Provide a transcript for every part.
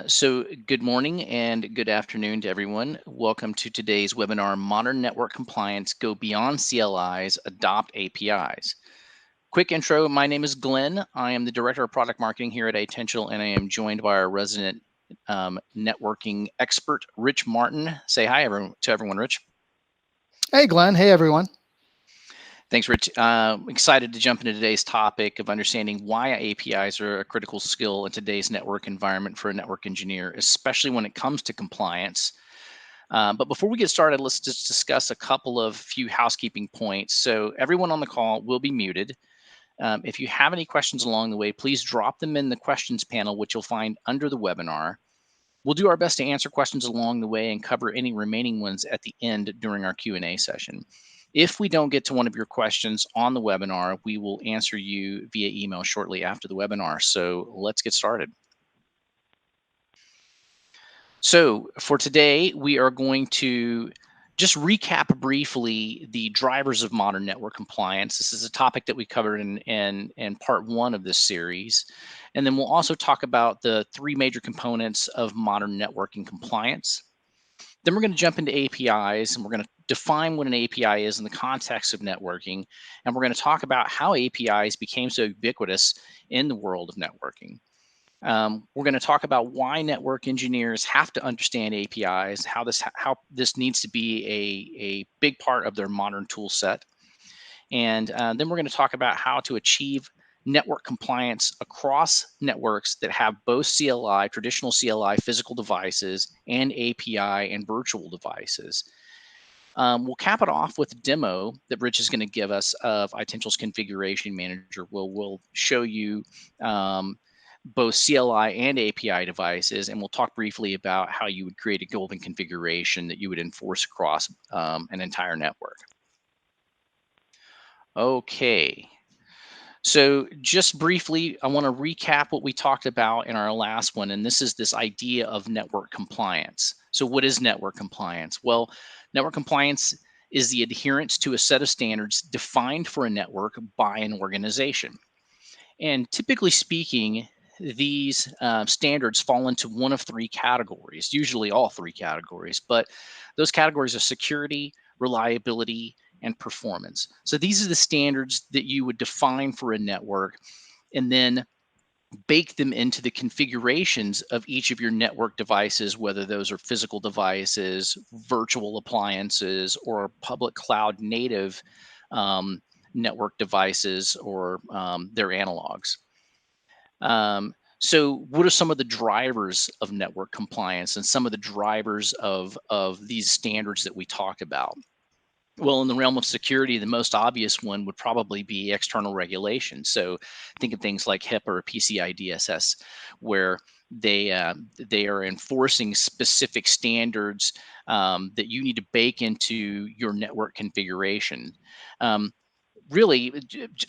So good morning and good afternoon to everyone. Welcome to today's webinar, Modern Network Compliance, Go Beyond CLIs, Adopt APIs. Quick intro, my name is Glenn. I am the Director of Product Marketing here at Itential, and I am joined by our resident networking expert, Rich Martin. Say hi to everyone, Rich. Hey, Glenn. Hey, everyone. Thanks, Rich. Excited to jump into today's topic of understanding why APIs are a critical skill in today's network environment for a network engineer, especially when it comes to compliance. But before we get started, let's just discuss a couple of few housekeeping points. So everyone on the call will be muted. If you have any questions along the way, please drop them in the questions panel, which you'll find under the webinar. We'll do our best to answer questions along the way and cover any remaining ones at the end during our Q&A session. If we don't get to one of your questions on the webinar, we will answer you via email shortly after the webinar. So let's get started. So for today, we are going to just recap briefly the drivers of modern network compliance. This is a topic that we covered in part one of this series. And then we'll also talk about the three major components of modern networking compliance. Then we're going to jump into APIs, and we're going to define what an API is in the context of networking. And we're going to talk about how APIs became so ubiquitous in the world of networking. We're going to talk about why network engineers have to understand APIs, how this needs to be a big part of their modern tool set. And then we're going to talk about how to achieve network compliance across networks that have both CLI, traditional CLI physical devices, and API and virtual devices. We'll cap it off with a demo that Rich is going to give us of Itential's configuration manager. We'll show you both CLI and API devices, and we'll talk briefly about how you would create a golden configuration that you would enforce across an entire network. Okay. So just briefly, I want to recap what we talked about in our last one, and this is this idea of network compliance. So what is network compliance? Well, network compliance is the adherence to a set of standards defined for a network by an organization. And typically speaking, these standards fall into one of three categories, usually all three categories, but those categories are security, reliability, and performance. So these are the standards that you would define for a network and then bake them into the configurations of each of your network devices, whether those are physical devices, virtual appliances, or public cloud native network devices or their analogs. So what are some of the drivers of network compliance and some of the drivers of these standards that we talk about? Well, in the realm of security, the most obvious one would probably be external regulation. So think of things like HIPAA or PCI DSS, where they are enforcing specific standards that you need to bake into your network configuration. Really,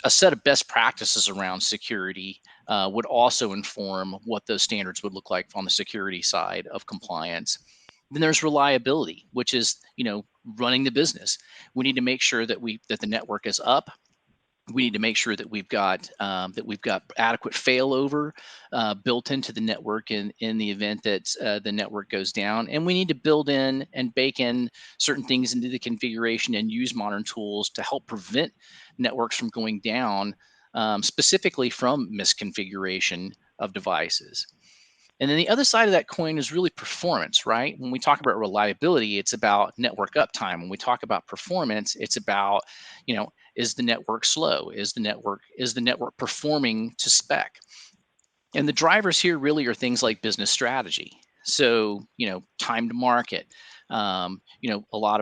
a set of best practices around security would also inform what those standards would look like on the security side of compliance. Then there's reliability, which is running the business. We need to make sure that the network is up. We need to make sure that we've got adequate failover built into the network in the event that the network goes down. And we need to build in and bake in certain things into the configuration and use modern tools to help prevent networks from going down, specifically from misconfiguration of devices. And then the other side of that coin is really performance, right? When we talk about reliability, it's about network uptime. When we talk about performance, it's about, is the network slow? Is the network performing to spec? And the drivers here really are things like business strategy. So, time to market. A lot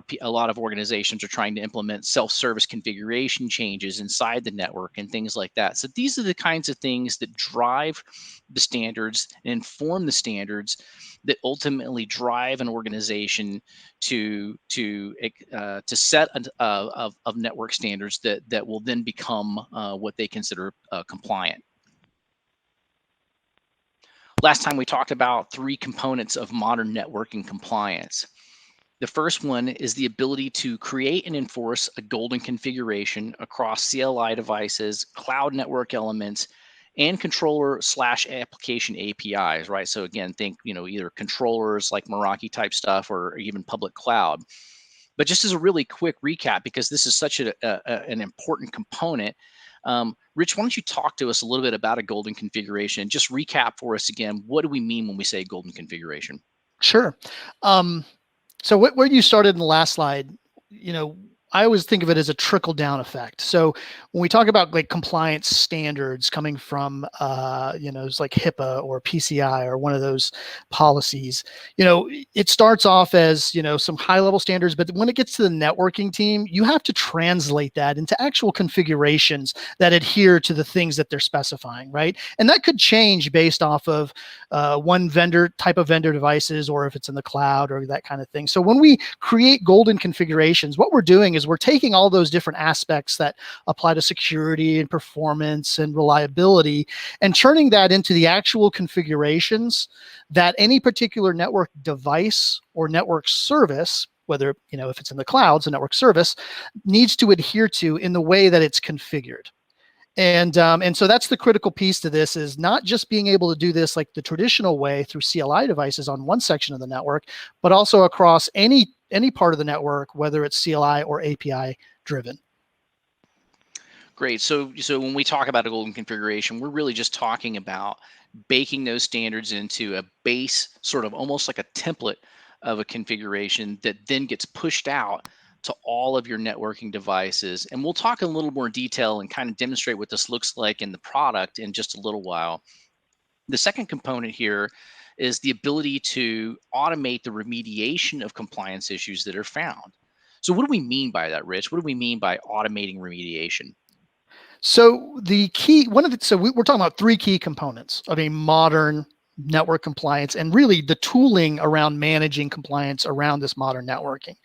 of organizations are trying to implement self-service configuration changes inside the network and things like that. So these are the kinds of things that drive the standards and inform the standards that ultimately drive an organization to set of network standards that will then become what they consider compliant. Last time we talked about three components of modern networking compliance. The first one is the ability to create and enforce a golden configuration across CLI devices, cloud network elements, and controller slash application APIs, right? So again, think, either controllers like Meraki type stuff or even public cloud. But just as a really quick recap, because this is such an important component, Rich, why don't you talk to us a little bit about a golden configuration? Just recap for us again, what do we mean when we say golden configuration? Sure. So where you started in the last slide, I always think of it as a trickle down effect. So when we talk about like compliance standards coming from, it's like HIPAA or PCI or one of those policies, it starts off as, some high level standards, but when it gets to the networking team, you have to translate that into actual configurations that adhere to the things that they're specifying, right? And that could change based off of one type of vendor devices, or if it's in the cloud or that kind of thing. So when we create golden configurations, what we're doing is we're taking all those different aspects that apply to security and performance and reliability and turning that into the actual configurations that any particular network device or network service, whether, if it's in the cloud, so network service, needs to adhere to in the way that it's configured. And so that's the critical piece to this, is not just being able to do this like the traditional way through CLI devices on one section of the network, but also across any part of the network, whether it's CLI or API driven. Great. So when we talk about a golden configuration, we're really just talking about baking those standards into a base, sort of almost like a template of a configuration that then gets pushed out to all of your networking devices. And we'll talk in a little more detail and kind of demonstrate what this looks like in the product in just a little while. The second component here is the ability to automate the remediation of compliance issues that are found. So what do we mean by that, Rich? What do we mean by automating remediation? So we're talking about three key components of a modern network compliance, and really the tooling around managing compliance around this modern networking.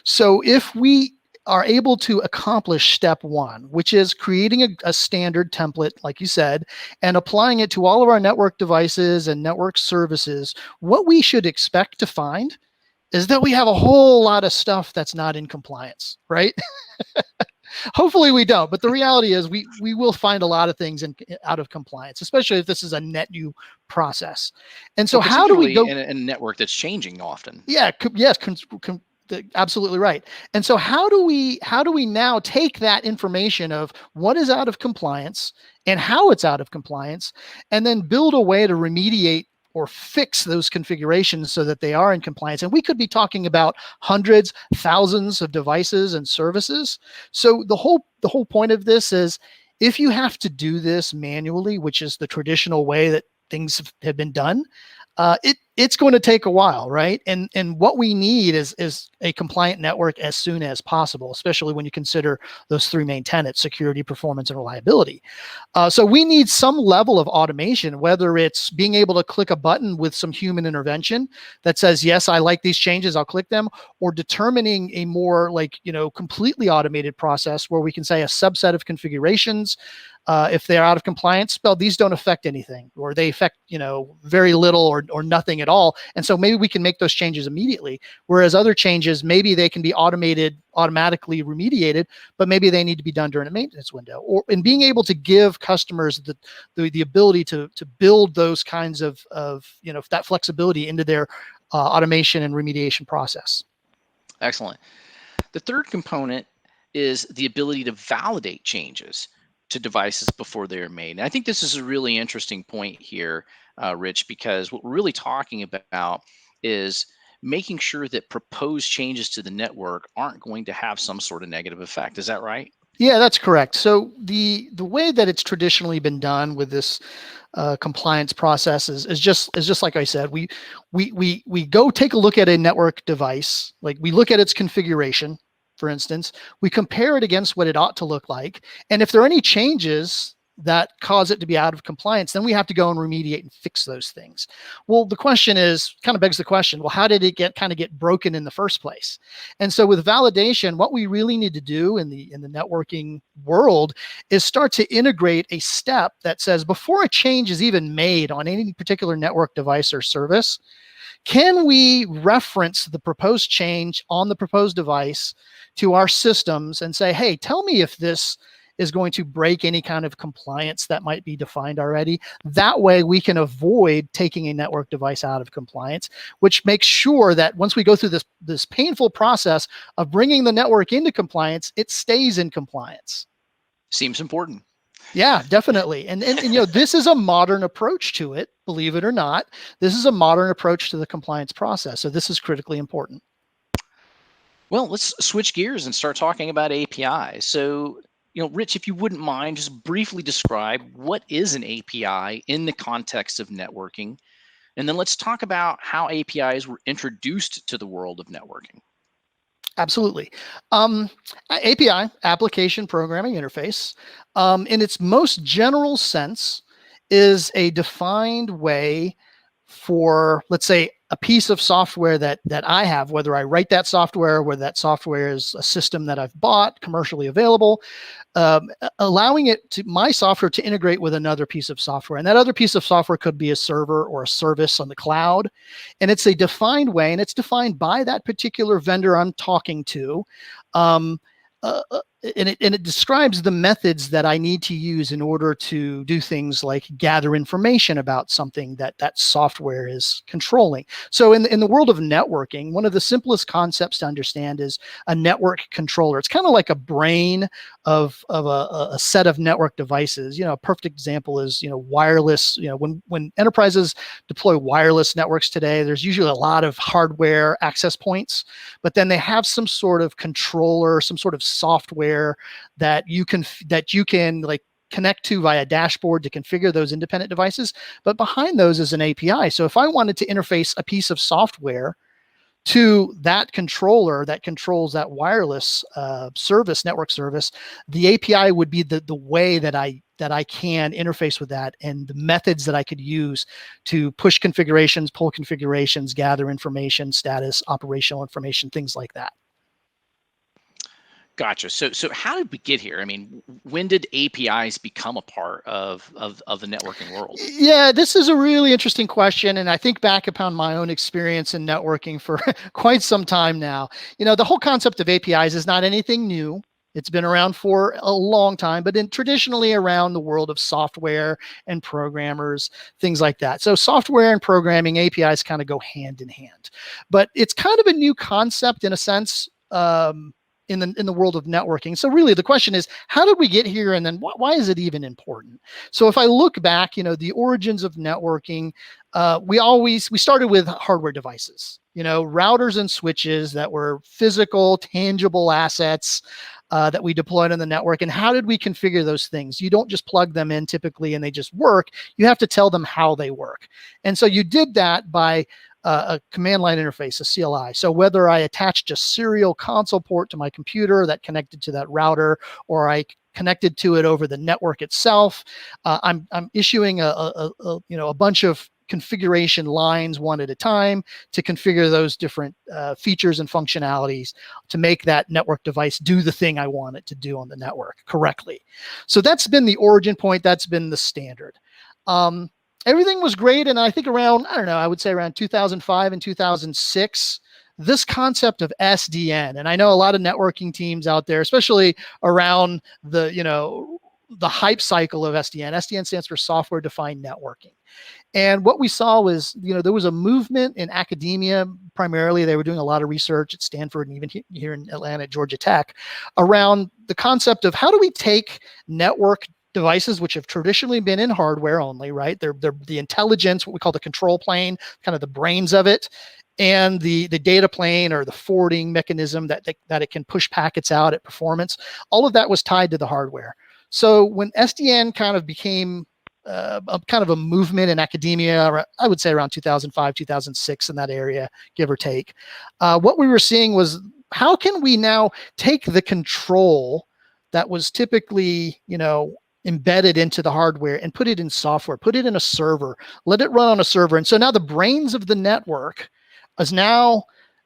So if we are able to accomplish step one, which is creating a standard template, like you said, and applying it to all of our network devices and network services, what we should expect to find is that we have a whole lot of stuff that's not in compliance, right? Hopefully we don't, but the reality is we will find a lot of things out of compliance, especially if this is a net new process. And so how do we go in a network that's changing often? Yeah, yes, absolutely right. And so how do we now take that information of what is out of compliance and how it's out of compliance, and then build a way to remediate or fix those configurations so that they are in compliance? And we could be talking about hundreds, thousands of devices and services. So the whole point of this is, if you have to do this manually, which is the traditional way that things have been done, it's going to take a while, right? And what we need is a compliant network as soon as possible, especially when you consider those three main tenets: security, performance, and reliability. So we need some level of automation, whether it's being able to click a button with some human intervention that says, yes, I like these changes, I'll click them, or determining a more completely automated process where we can say a subset of configurations, if they're out of compliance, well, these don't affect anything, or they affect, very little or nothing at all. And so maybe we can make those changes immediately. Whereas other changes, maybe they can be automatically remediated, but maybe they need to be done during a maintenance window. Or in being able to give customers the ability to build those kinds of that flexibility into their automation and remediation process. Excellent. The third component is the ability to validate changes to devices before they are made. And I think this is a really interesting point here, Rich, because what we're really talking about is making sure that proposed changes to the network aren't going to have some sort of negative effect. Is that right? Yeah, that's correct. So the way that it's traditionally been done with this compliance process is just like I said. We go take a look at a network device, like we look at its configuration. For instance, we compare it against what it ought to look like. And if there are any changes that cause it to be out of compliance, then we have to go and remediate and fix those things. Well, the question begs the question, well, how did it get broken in the first place? And so with validation, what we really need to do in the networking world is start to integrate a step that says, before a change is even made on any particular network device or service, can we reference the proposed change on the proposed device to our systems and say, hey, tell me if this is going to break any kind of compliance that might be defined already. That way we can avoid taking a network device out of compliance, which makes sure that once we go through this painful process of bringing the network into compliance, it stays in compliance. Seems important. Yeah, definitely. And this is a modern approach to it, believe it or not. This is a modern approach to the compliance process. So this is critically important. Well, let's switch gears and start talking about APIs. So, Rich, if you wouldn't mind, just briefly describe what is an API in the context of networking. And then let's talk about how APIs were introduced to the world of networking. Absolutely. API, application programming interface, in its most general sense, is a defined way for, let's say, a piece of software that I have, whether I write that software, whether that software is a system that I've bought commercially available, allowing my software to integrate with another piece of software. And that other piece of software could be a server or a service on the cloud. And it's a defined way, and it's defined by that particular vendor I'm talking to. And it describes the methods that I need to use in order to do things like gather information about something that software is controlling. So in the world of networking, one of the simplest concepts to understand is a network controller. It's kind of like a brain of a set of network devices. A perfect example is wireless. When enterprises deploy wireless networks today, there's usually a lot of hardware access points, but then they have some sort of controller, some sort of software that you can like connect to via dashboard to configure those independent devices. But behind those is an API. So if I wanted to interface a piece of software to that controller that controls that wireless network service, the API would be the way that I can interface with that, and the methods that I could use to push configurations, pull configurations, gather information, status, operational information, things like that. Gotcha. So how did we get here? I mean, when did APIs become a part of the networking world? Yeah, this is a really interesting question. And I think back upon my own experience in networking for quite some time now. The whole concept of APIs is not anything new. It's been around for a long time, but traditionally around the world of software and programmers, things like that. So software and programming, APIs kind of go hand in hand. But it's kind of a new concept in a sense. In the world of networking. So really the question is, how did we get here? And then why is it even important? So if I look back, the origins of networking, we started with hardware devices, routers and switches that were physical, tangible assets that we deployed on the network. And how did we configure those things? You don't just plug them in typically and they just work. You have to tell them how they work. And so you did that by a command line interface, a CLI. So whether I attached a serial console port to my computer that connected to that router, or I connected to it over the network itself, I'm issuing a bunch of configuration lines one at a time to configure those different features and functionalities to make that network device do the thing I want it to do on the network correctly. So that's been the origin point. That's been the standard. Everything was great. And I think around, I would say around 2005 and 2006, this concept of SDN, and I know a lot of networking teams out there, especially around the hype cycle of SDN. SDN stands for software defined networking. And what we saw was, there was a movement in academia. Primarily, they were doing a lot of research at Stanford and even here in Atlanta at Georgia Tech around the concept of how do we take network devices, which have traditionally been in hardware only, right? They're the intelligence, what we call the control plane, kind of the brains of it, and the data plane or the forwarding mechanism that it can push packets out at performance. All of that was tied to the hardware. So when SDN kind of became a movement in academia, I would say around 2005, 2006 in that area, give or take, what we were seeing was, how can we now take the control that was typically, embedded into the hardware and put it in software, put it in a server, let it run on a server. And so now the brains of the network is now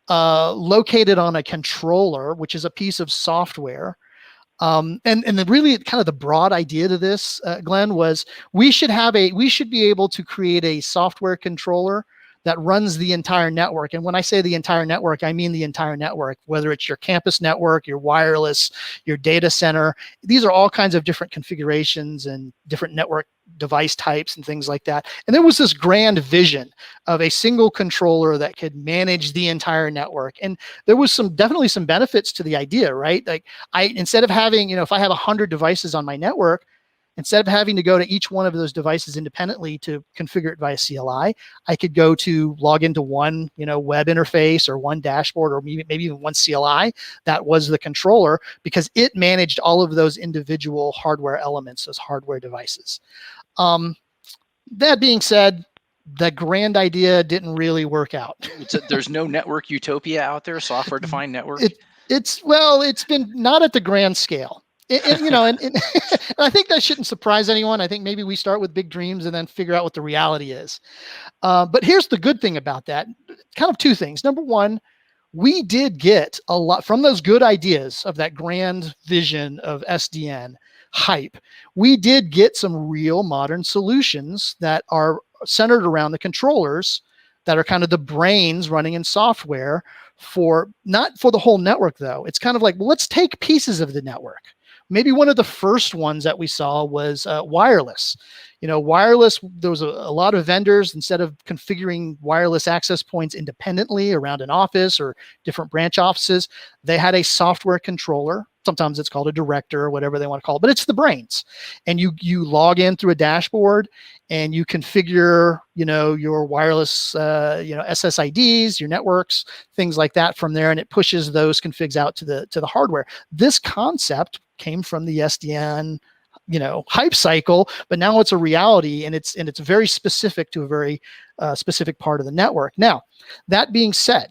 located on a controller, which is a piece of software. And really kind of the broad idea to this, Glenn, was we should be able to create a software controller that runs the entire network. And when I say the entire network, I mean the entire network, whether it's your campus network, your wireless, your data center. These are all kinds of different configurations and different network device types and things like that. And there was this grand vision of a single controller that could manage the entire network. And there was definitely some benefits to the idea, right? Like instead of having, if I have 100 devices on my network, instead of having to go to each one of those devices independently to configure it via CLI, I could go to log into one, web interface or one dashboard or maybe even one CLI that was the controller, because it managed all of those individual hardware elements, those hardware devices. That being said, the grand idea didn't really work out. There's no network utopia out there, software-defined network? It's been not at the grand scale. And I think that shouldn't surprise anyone. I think maybe we start with big dreams and then figure out what the reality is. But here's the good thing about that. Kind of two things. Number one, we did get a lot from those good ideas of that grand vision of SDN hype. We did get some real modern solutions that are centered around the controllers that are kind of the brains running in software not for the whole network, though. It's kind of like, well, let's take pieces of the network. Maybe one of the first ones that we saw was wireless. Wireless, there was a lot of vendors, instead of configuring wireless access points independently around an office or different branch offices, they had a software controller. Sometimes it's called a director or whatever they want to call it, but it's the brains. And you log in through a dashboard and you configure, your wireless, SSIDs, your networks, things like that from there, and it pushes those configs out to the hardware. This concept came from the SDN, hype cycle, but now it's a reality, and it's very specific to a very specific part of the network. Now, that being said,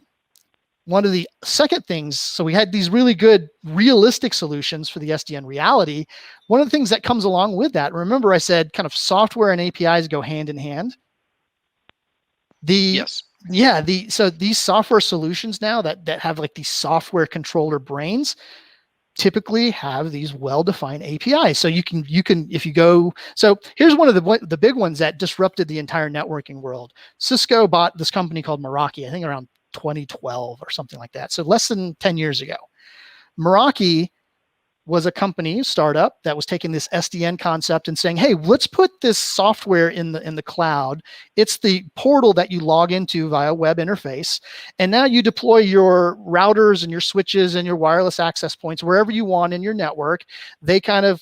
one of the second things, so we had these really good realistic solutions for the SDN reality. One of the things that comes along with that, remember I said kind of software and APIs go hand in hand. Yes. Yeah, so these software solutions now that have like these software controller brains typically have these well-defined APIs. So you can if you go, so here's one of the big ones that disrupted the entire networking world. Cisco bought this company called Meraki, I think around 2012 or something like that. So less than 10 years ago. Meraki was a company, startup, that was taking this SDN concept and saying, hey, let's put this software in the cloud. It's the portal that you log into via web interface. And now you deploy your routers and your switches and your wireless access points wherever you want in your network. They kind of,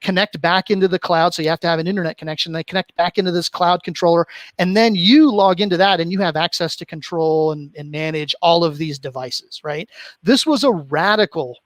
connect back into the cloud. So you have to have an internet connection. They connect back into this cloud controller. And then you log into that and you have access to control and manage all of these devices, right? This was a radical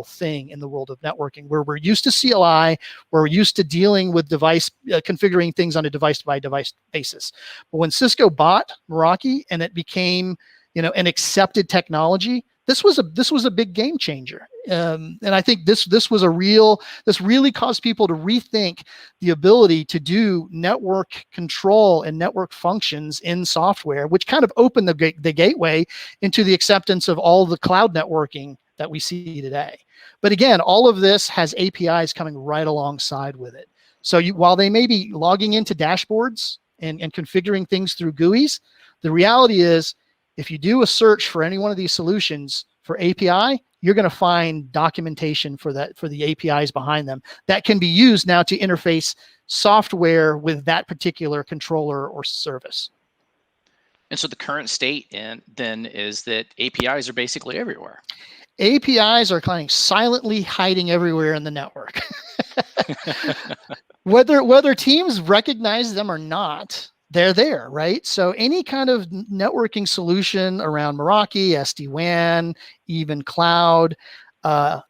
thing in the world of networking, where we're used to CLI, we're used to dealing with device configuring things on a device by device basis. But when Cisco bought Meraki and it became, an accepted technology, this was a big game changer. And I think this really caused people to rethink the ability to do network control and network functions in software, which kind of opened the gateway into the acceptance of all the cloud networking that we see today. But again, all of this has APIs coming right alongside with it. So while they may be logging into dashboards and configuring things through GUIs, the reality is if you do a search for any one of these solutions for API, you're going to find documentation for the APIs behind them that can be used now to interface software with that particular controller or service. And so the current state then is that APIs are basically everywhere. APIs are kind of silently hiding everywhere in the network. Whether teams recognize them or not, they're there, right? So any kind of networking solution around Meraki, SD-WAN, even cloud,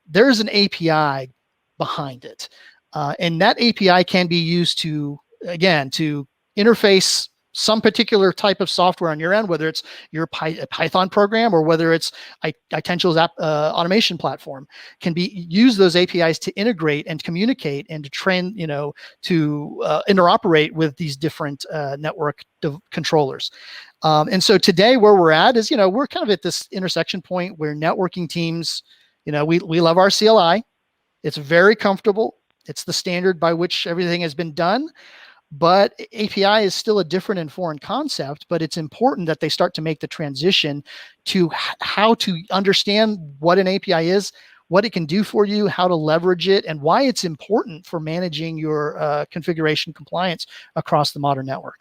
there's an API behind it. And that API can be used to interface some particular type of software on your end, whether it's your Python program or whether it's Itential's automation platform, can be use those APIs to integrate and communicate and to train, to interoperate with these different network controllers. And so today where we're at is, we're kind of at this intersection point where networking teams, we love our CLI. It's very comfortable. It's the standard by which everything has been done. but API is still a different and foreign concept, but it's important that they start to make the transition to how to understand what an API is, what it can do for you, how to leverage it, and why it's important for managing your configuration compliance across the modern network.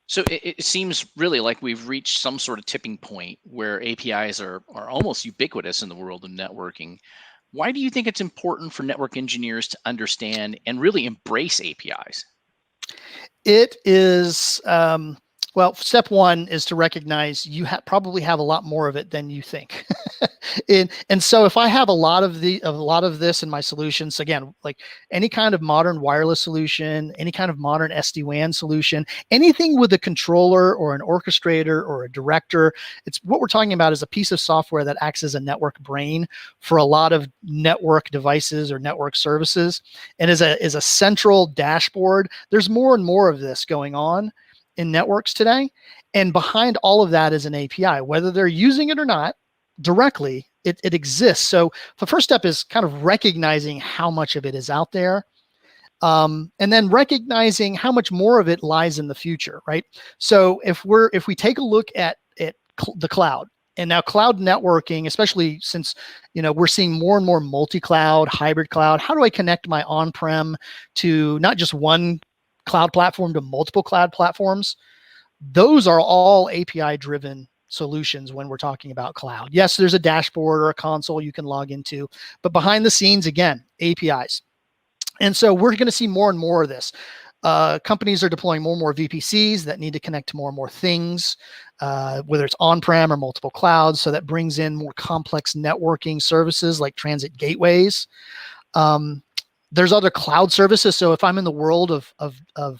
So it seems really like we've reached some sort of tipping point where APIs are almost ubiquitous in the world of networking. Why do you think it's important for network engineers to understand and really embrace APIs? It is, well, step one is to recognize you probably have a lot more of it than you think. And so if I have a lot of this in my solutions, again, like any kind of modern wireless solution, any kind of modern SD-WAN solution, anything with a controller or an orchestrator or a director, it's what we're talking about is a piece of software that acts as a network brain for a lot of network devices or network services, and is a central dashboard. There's more and more of this going on in networks today. And behind all of that is an API, whether they're using it or not directly, it exists. So the first step is kind of recognizing how much of it is out there. And then recognizing how much more of it lies in the future, right? So if we take a look at the cloud, and now cloud networking, especially since we're seeing more and more multi-cloud, hybrid cloud, how do I connect my on-prem to not just one cloud platform to multiple cloud platforms? Those are all API driven solutions when we're talking about cloud. Yes, there's a dashboard or a console you can log into, but behind the scenes, again, APIs. And so we're going to see more and more of this. Companies are deploying more and more VPCs that need to connect to more and more things, whether it's on-prem or multiple clouds. So that brings in more complex networking services like transit gateways. There's other cloud services. So if I'm in the world of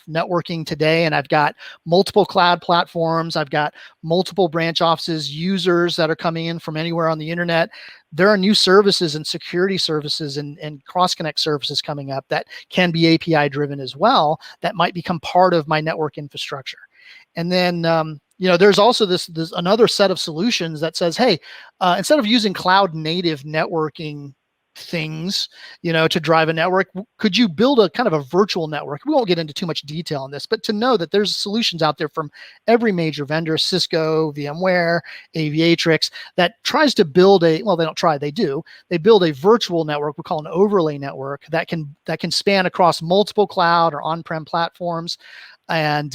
networking today and I've got multiple cloud platforms, I've got multiple branch offices, users that are coming in from anywhere on the internet, there are new services and security services and cross-connect services coming up that can be API driven as well, that might become part of my network infrastructure. And then there's also this another set of solutions that says, hey, instead of using cloud native networking things, to drive a network, could you build a kind of a virtual network? We won't get into too much detail on this, but to know that there's solutions out there from every major vendor, Cisco, VMware, Aviatrix, that tries to build they don't try, they do. They build a virtual network we call an overlay network that can span across multiple cloud or on-prem platforms. And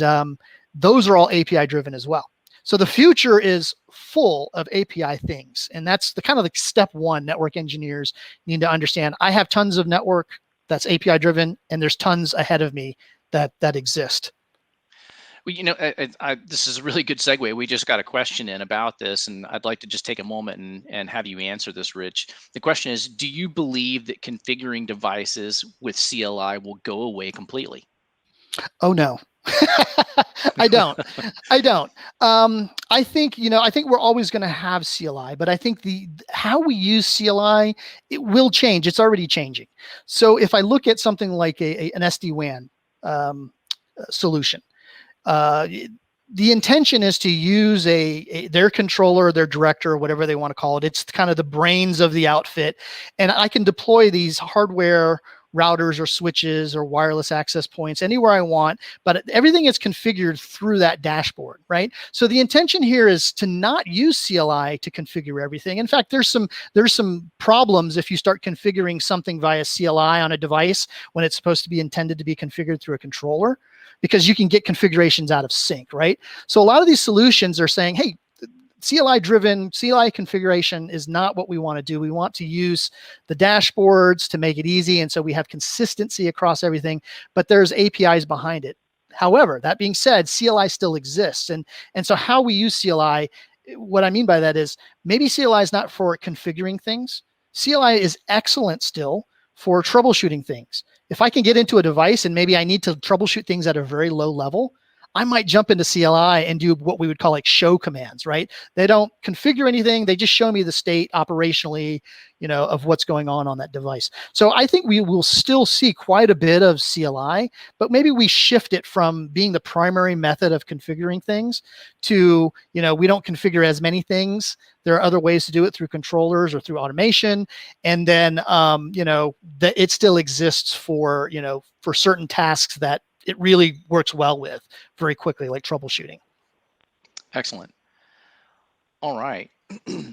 those are all API driven as well. So the future is full of API things. And that's the kind of like step one network engineers need to understand. I have tons of network that's API driven, and there's tons ahead of me that exist. Well, this is a really good segue. We just got a question in about this, and I'd like to just take a moment and have you answer this, Rich. The question is, do you believe that configuring devices with CLI will go away completely? Oh, no. I don't. I think we're always going to have CLI, but I think how we use CLI, it will change. It's already changing. So if I look at something like an SD-WAN solution, the intention is to use their controller, their director, whatever they want to call it. It's kind of the brains of the outfit, and I can deploy these hardware routers or switches or wireless access points anywhere I want, but everything is configured through that dashboard, right? So the intention here is to not use CLI to configure everything. In fact, there's some problems if you start configuring something via CLI on a device when it's supposed to be intended to be configured through a controller, because you can get configurations out of sync, right? So a lot of these solutions are saying, hey, CLI configuration is not what we want to do. We want to use the dashboards to make it easy. And so we have consistency across everything, but there's APIs behind it. However, that being said, CLI still exists. And so how we use CLI, what I mean by that is maybe CLI is not for configuring things. CLI is excellent still for troubleshooting things. If I can get into a device and maybe I need to troubleshoot things at a very low level, I might jump into CLI and do what we would call like show commands, right? They don't configure anything. They just show me the state operationally, of what's going on that device. So I think we will still see quite a bit of CLI, but maybe we shift it from being the primary method of configuring things to, we don't configure as many things. There are other ways to do it through controllers or through automation. And then, that it still exists for, for certain tasks that it really works well with very quickly, like troubleshooting. Excellent. All right.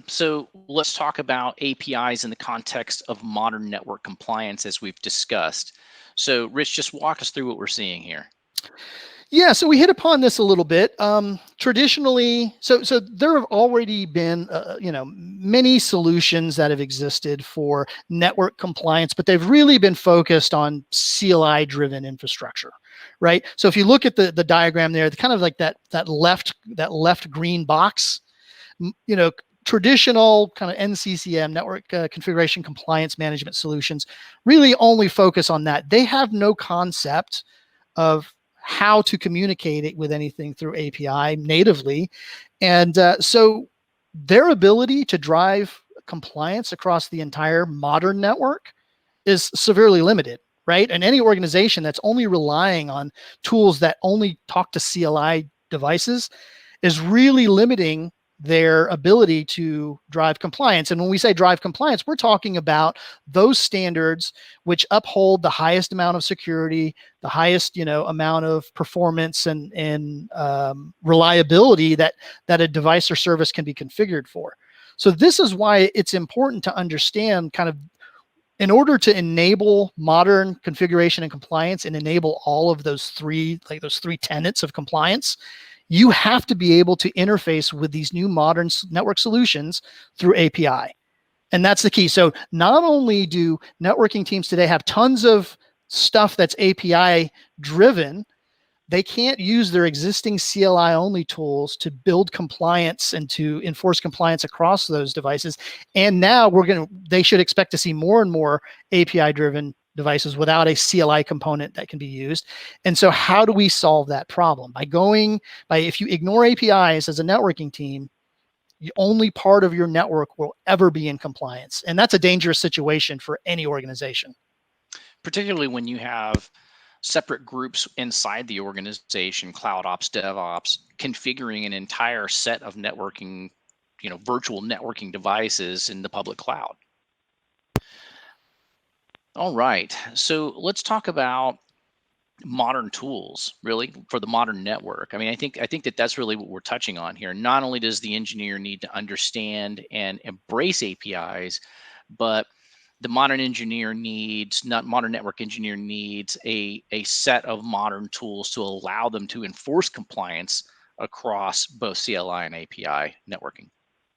So let's talk about APIs in the context of modern network compliance, as we've discussed. So Rich, just walk us through what we're seeing here. Yeah, so we hit upon this a little bit. Traditionally, so there have already been, many solutions that have existed for network compliance, but they've really been focused on CLI-driven infrastructure, right? So if you look at the diagram there, kind of like that left green box, traditional kind of NCCM, network configuration compliance management solutions, really only focus on that. They have no concept of how to communicate it with anything through API natively. And so their ability to drive compliance across the entire modern network is severely limited, right? And any organization that's only relying on tools that only talk to CLI devices is really limiting their ability to drive compliance. And when we say drive compliance, we're talking about those standards which uphold the highest amount of security, the highest, amount of performance and reliability that a device or service can be configured for. So this is why it's important to understand kind of, in order to enable modern configuration and compliance and enable all of those three tenets of compliance, you have to be able to interface with these new modern network solutions through API. And that's the key. So not only do networking teams today have tons of stuff that's API driven, they can't use their existing CLI only tools to build compliance and to enforce compliance across those devices. And now they should expect to see more and more API driven devices without a CLI component that can be used. And so how do we solve that problem? If you ignore APIs as a networking team, only part of your network will ever be in compliance. And that's a dangerous situation for any organization. Particularly when you have separate groups inside the organization, cloud ops, DevOps, configuring an entire set of networking, virtual networking devices in the public cloud. All right, so let's talk about modern tools, really, for the modern network. I mean, I think that's really what we're touching on here. Not only does the engineer need to understand and embrace APIs, but the modern network engineer needs a set of modern tools to allow them to enforce compliance across both CLI and API networking.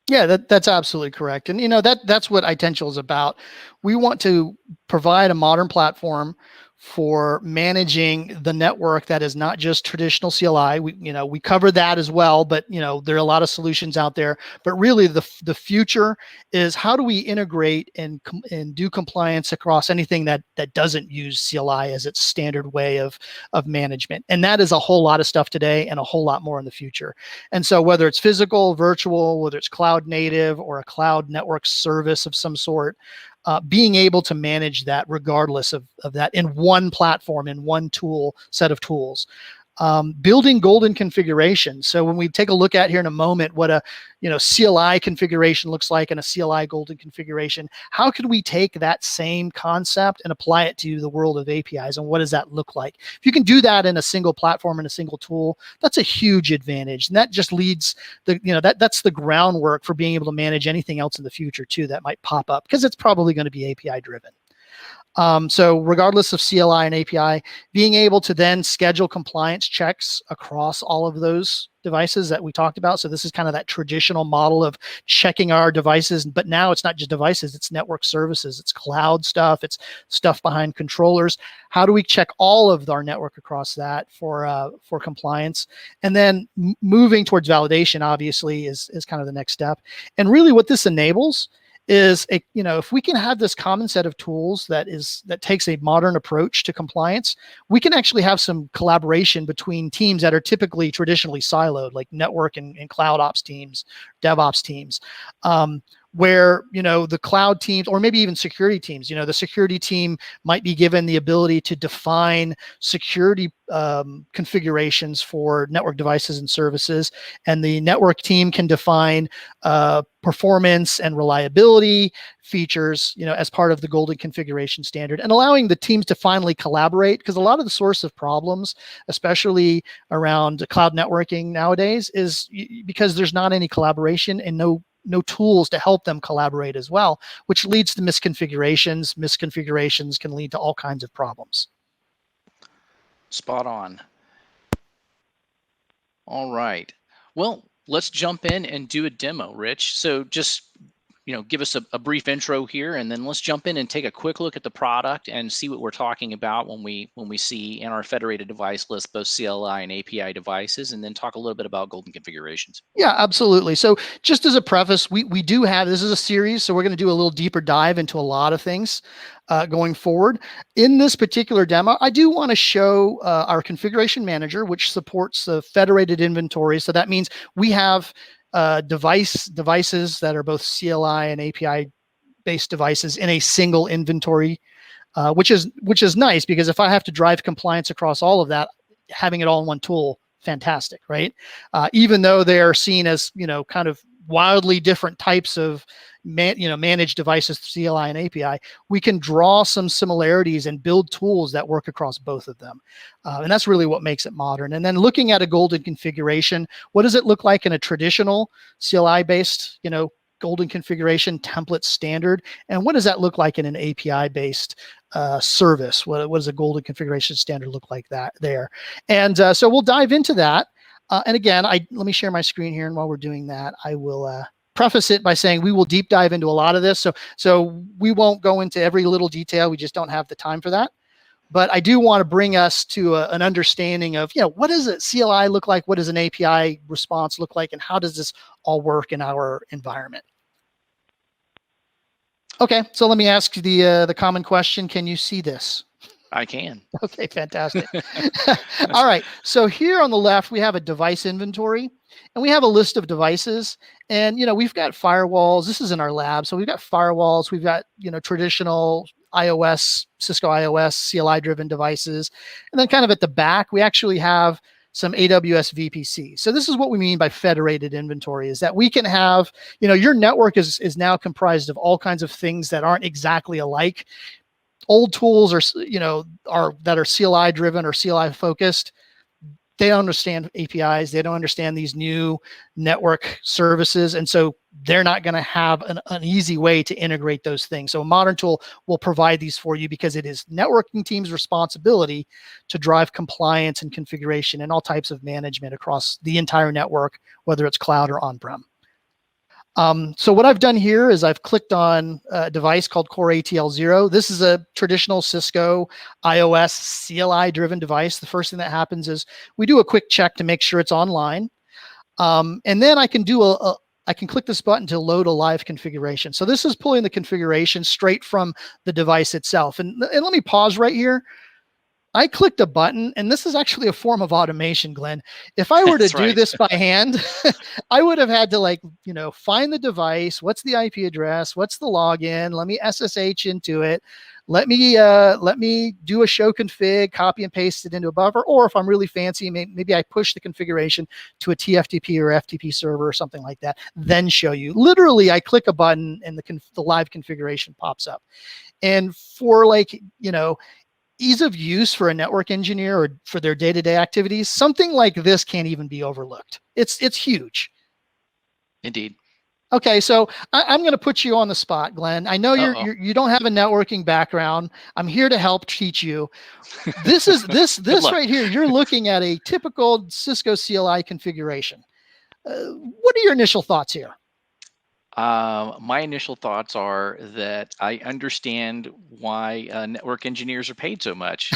Yeah, that's absolutely correct. And that's what Itential is about. We want to provide a modern platform for managing the network that is not just traditional CLI. We cover that as well, but there are a lot of solutions out there. But really, the future is how do we integrate and do compliance across anything that doesn't use CLI as its standard way of management. And that is a whole lot of stuff today, and a whole lot more in the future. And so whether it's physical, virtual, whether it's cloud native or a cloud network service of some sort, being able to manage that regardless of that in one platform, in one set of tools. Building golden configuration. So when we take a look at here in a moment what a CLI configuration looks like and a CLI golden configuration, how can we take that same concept and apply it to the world of APIs, and what does that look like? If you can do that in a single platform and a single tool, that's a huge advantage, and that just leads that's the groundwork for being able to manage anything else in the future too that might pop up, because it's probably going to be API driven. So regardless of CLI and API, being able to then schedule compliance checks across all of those devices that we talked about. So this is kind of that traditional model of checking our devices, but now it's not just devices, it's network services, it's cloud stuff, it's stuff behind controllers. How do we check all of our network across that for compliance? And then moving towards validation, obviously, is kind of the next step. And really what this enables is if we can have this common set of tools that takes a modern approach to compliance, we can actually have some collaboration between teams that are typically traditionally siloed, like network and cloud ops teams, DevOps teams. Where the cloud teams, or maybe even security teams, the security team might be given the ability to define security configurations for network devices and services, and the network team can define performance and reliability features, as part of the golden configuration standard, and allowing the teams to finally collaborate, because a lot of the source of problems, especially around cloud networking nowadays, is because there's not any collaboration and no tools to help them collaborate as well, which leads to misconfigurations. Misconfigurations can lead to all kinds of problems. Spot on. All right. Well, let's jump in and do a demo, Rich. So just give us a brief intro here, and then let's jump in and take a quick look at the product and see what we're talking about when we see in our federated device list both CLI and API devices, and then talk a little bit about golden configurations. Yeah, absolutely. So just as a preface, we do have, this is a series, so we're going to do a little deeper dive into a lot of things going forward. In this particular demo, I do want to show our configuration manager, which supports the federated inventory. So that means we have devices that are both CLI and API based devices in a single inventory, which is nice, because if I have to drive compliance across all of that, having it all in one tool, fantastic, right? Even though they are seen as kind of wildly different types of managed devices, CLI and API, we can draw some similarities and build tools that work across both of them. And that's really what makes it modern. And then looking at a golden configuration, what does it look like in a traditional CLI-based, golden configuration template standard? And what does that look like in an API-based service? What does a golden configuration standard look like there? And so we'll dive into that. And again, let me share my screen here. And while we're doing that, I will preface it by saying we will deep dive into a lot of this. So we won't go into every little detail. We just don't have the time for that. But I do want to bring us to an understanding of, what does a CLI look like? What does an API response look like? And how does this all work in our environment? Okay, so let me ask the common question. Can you see this? I can. Okay, fantastic. All right, so here on the left, we have a device inventory, and we have a list of devices. And, we've got firewalls. This is in our lab. So we've got firewalls. We've got, traditional iOS, Cisco iOS, CLI-driven devices. And then kind of at the back, we actually have some AWS VPC. So this is what we mean by federated inventory, is that we can have, your network is now comprised of all kinds of things that aren't exactly alike. Old tools that are CLI driven or CLI focused, they don't understand APIs. They don't understand these new network services. And so they're not going to have an easy way to integrate those things. So a modern tool will provide these for you, because it is networking team's responsibility to drive compliance and configuration and all types of management across the entire network, whether it's cloud or on-prem. So what I've done here is I've clicked on a device called Core ATL0. This is a traditional Cisco iOS CLI-driven device. The first thing that happens is we do a quick check to make sure it's online. And then I can do I can click this button to load a live configuration. So this is pulling the configuration straight from the device itself. And let me pause right here. I clicked a button, and this is actually a form of automation, Glenn. If I were to do this by hand, I would have had to find the device. What's the IP address? What's the login? Let me SSH into it. Let me do a show config, copy and paste it into a buffer. Or if I'm really fancy, maybe I push the configuration to a TFTP or FTP server or something like that, then show you. Literally, I click a button and the live configuration pops up. And for ease of use for a network engineer or for their day-to-day activities, something like this can't even be overlooked. It's huge. Indeed. Okay, so I'm going to put you on the spot, Glenn. I know you don't have a networking background. I'm here to help teach you. This is this right here. You're looking at a typical Cisco CLI configuration. What are your initial thoughts here? My initial thoughts are that I understand why network engineers are paid so much.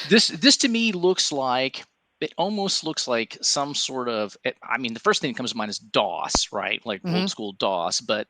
This to me looks like it almost looks like some sort of, I mean, the first thing that comes to mind is DOS, right? Like Hmm. old school DOS. But,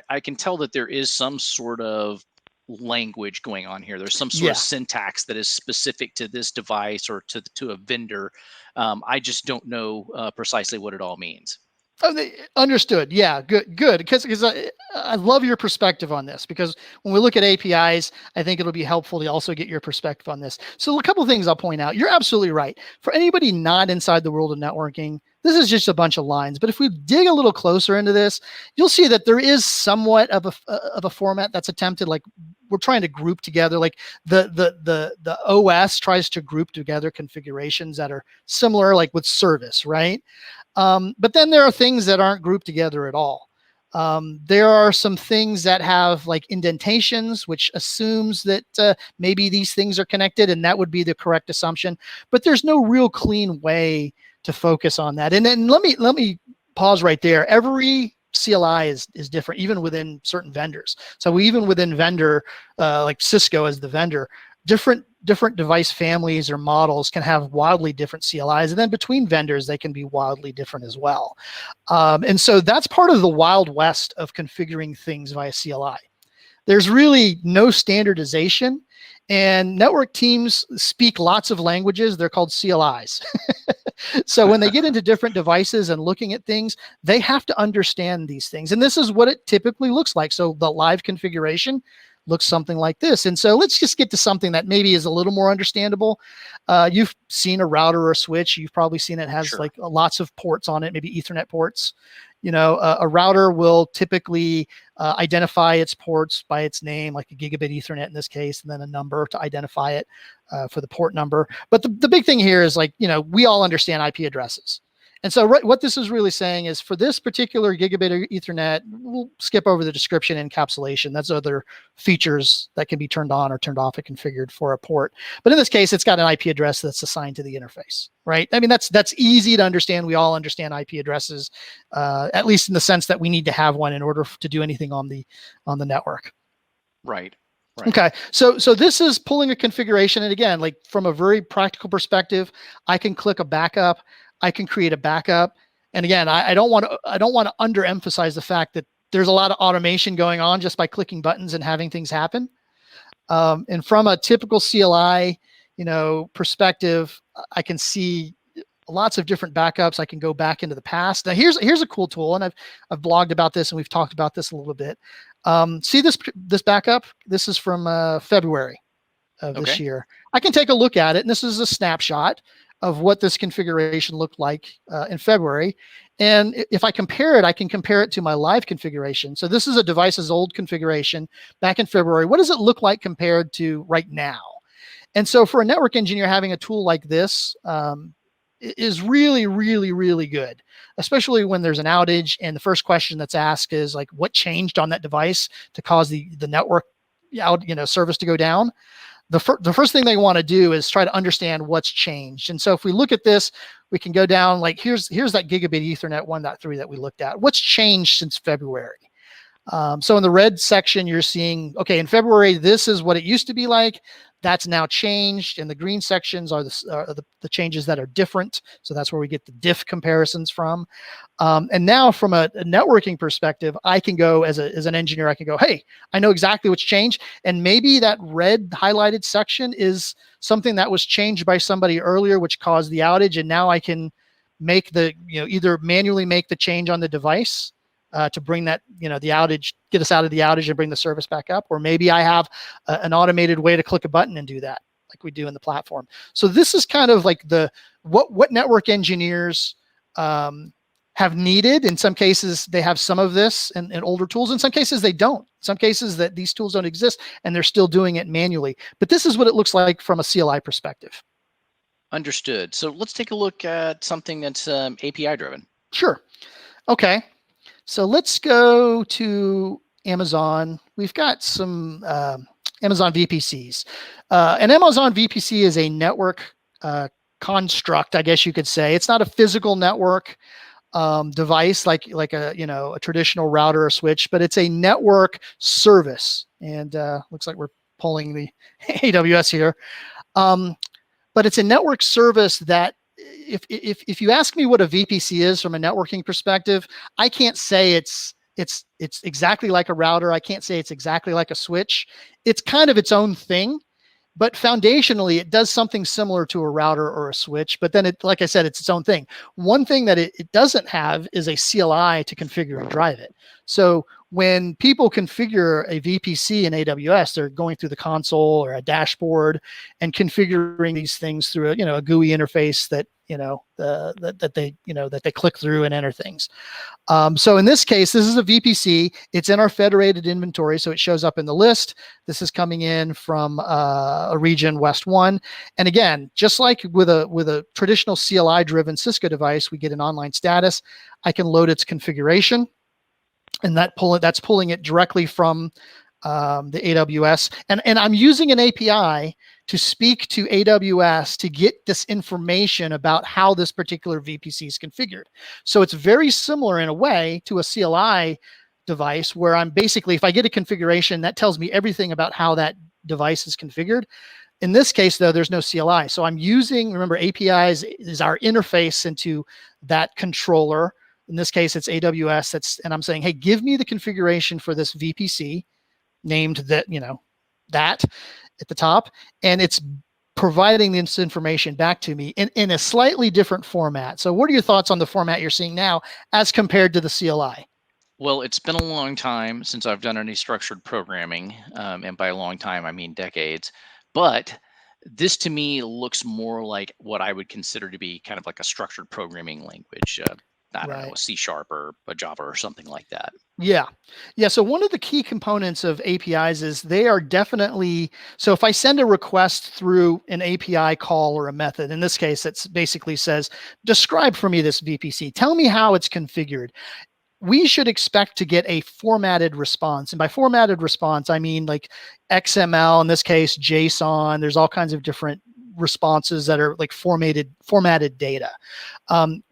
I can tell that there is some sort of language going on here. There's some sort of Yeah. syntax that is specific to this device or to a vendor. I just don't know precisely what it all means. Oh, understood. Yeah, good. Because I love your perspective on this, because when we look at APIs, I think it'll be helpful to also get your perspective on this. So a couple of things I'll point out. You're absolutely right. For anybody not inside the world of networking, this is just a bunch of lines. But if we dig a little closer into this, you'll see that there is somewhat of a format that's attempted. Like, we're trying to group together, like the OS tries to group together configurations that are similar, like with service, right? But then there are things that aren't grouped together at all. There are some things that have like indentations, which assumes that maybe these things are connected, and that would be the correct assumption. But there's no real clean way to focus on that. And then let me pause right there. Every CLI is different, even within certain vendors. So even within vendor, like Cisco as the vendor, different device families or models can have wildly different CLIs, and then between vendors they can be wildly different as well. And so that's part of the wild west of configuring things via CLI. There's really no standardization, and network teams speak lots of languages. They're called CLIs. So when they get into different devices and looking at things, they have to understand these things. And this is what it typically looks like. So the live configuration looks something like this. And so let's just get to something that maybe is a little more understandable. You've seen a router or a switch. You've probably seen it has like lots of ports on it, maybe Ethernet ports. A router will typically identify its ports by its name, like a gigabit Ethernet in this case, and then a number to identify it for the port number. But the big thing here is, like, we all understand IP addresses. And so what this is really saying is, for this particular gigabit or Ethernet, we'll skip over the description and encapsulation. That's other features that can be turned on or turned off and configured for a port. But in this case, it's got an IP address that's assigned to the interface, right? I mean, that's easy to understand. We all understand IP addresses, at least in the sense that we need to have one in order to do anything on the network. Right. Okay, so this is pulling a configuration, and again, like from a very practical perspective, I can click a backup. I can create a backup. And again, I don't want to underemphasize the fact that there's a lot of automation going on just by clicking buttons and having things happen. And from a typical CLI, perspective, I can see lots of different backups. I can go back into the past. Now here's a cool tool, and I've blogged about this, and we've talked about this a little bit. See this backup? This is from February of this year. I can take a look at it, and this is a snapshot of what this configuration looked like in February. And if I compare it, I can compare it to my live configuration. So this is a device's old configuration back in February. What does it look like compared to right now? And so for a network engineer, having a tool like this is really, really, really good, especially when there's an outage. And the first question that's asked is, like, what changed on that device to cause the network service to go down? The first thing they want to do is try to understand what's changed. And so if we look at this, we can go down, like, here's that gigabit Ethernet 1.3 that we looked at. What's changed since February? So in the red section, you're seeing, okay, in February, this is what it used to be like. That's now changed. And the green sections are the changes that are different. So that's where we get the diff comparisons from. And now from a networking perspective, I can go as an engineer, I can go, hey, I know exactly what's changed. And maybe that red highlighted section is something that was changed by somebody earlier, which caused the outage. And now I can make either manually make the change on the device to bring that, the outage, get us out of the outage and bring the service back up. Or maybe I have an automated way to click a button and do that, like we do in the platform. So this is kind of like what network engineers have needed. In some cases, they have some of this in older tools. In some cases, they don't. In some cases, that these tools don't exist and they're still doing it manually. But this is what it looks like from a CLI perspective. Understood. So let's take a look at something that's API driven. Sure. Okay. So let's go to Amazon. We've got some Amazon VPCs. An Amazon VPC is a network construct, I guess you could say. It's not a physical network device like a traditional router or switch, but it's a network service. And looks like we're pulling the AWS here. But it's a network service that if you ask me what a VPC is from a networking perspective, I can't say it's exactly like a router. I can't say it's exactly like a switch. It's kind of its own thing. But foundationally, it does something similar to a router or a switch. But then, like I said, it's its own thing. One thing that it doesn't have is a CLI to configure and drive it. So when people configure a VPC in AWS, they're going through the console or a dashboard and configuring these things through a GUI interface that that they click through and enter things. So in this case, this is a VPC. It's in our federated inventory, so it shows up in the list. This is coming in from a region West 1. And again, just like with a traditional CLI-driven Cisco device, we get an online status. I can load its configuration, and that's pulling it directly from the AWS. And I'm using an API to speak to AWS to get this information about how this particular VPC is configured. So it's very similar in a way to a CLI device where I'm basically, if I get a configuration, that tells me everything about how that device is configured. In this case, though, there's no CLI. So I'm using, remember, APIs is our interface into that controller. In this case, it's AWS. And I'm saying, hey, give me the configuration for this VPC named that at the top, and it's providing this information back to me in a slightly different format. So what are your thoughts on the format you're seeing now as compared to the CLI? Well, it's been a long time since I've done any structured programming, and by a long time, I mean decades. But this to me looks more like what I would consider to be kind of like a structured programming language. I don't know, a C# or a Java or something like that. Yeah. So one of the key components of APIs is they are definitely, so if I send a request through an API call or a method, in this case, it basically says, describe for me this VPC. Tell me how it's configured. We should expect to get a formatted response. And by formatted response, I mean like XML, in this case, JSON. There's all kinds of different responses that are like formatted data.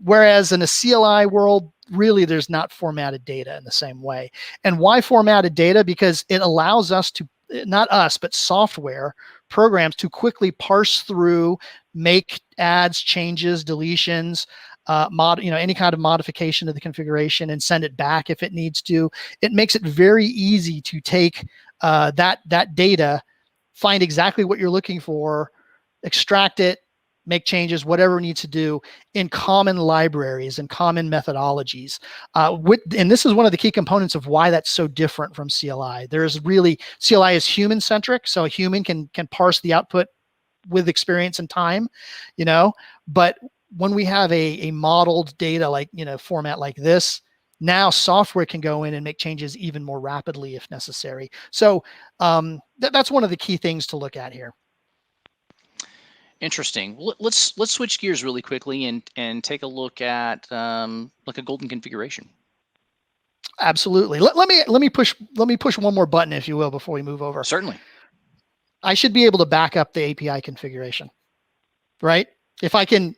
Whereas in a CLI world, really there's not formatted data in the same way. And why formatted data? Because it allows us to, not us, but software programs to quickly parse through, make adds, changes, deletions, any kind of modification of the configuration and send it back if it needs to. It makes it very easy to take that data, find exactly what you're looking for, extract it, make changes, whatever it needs to do in common libraries and common methodologies. And this is one of the key components of why that's so different from CLI. CLI is human-centric, so a human can parse the output with experience and time, but when we have a modeled data format like this, now software can go in and make changes even more rapidly if necessary. So that's one of the key things to look at here. Interesting. Let's switch gears really quickly and take a look at like a golden configuration. Absolutely. Let me push one more button, if you will, before we move over. Certainly. I should be able to back up the API configuration, right? If I can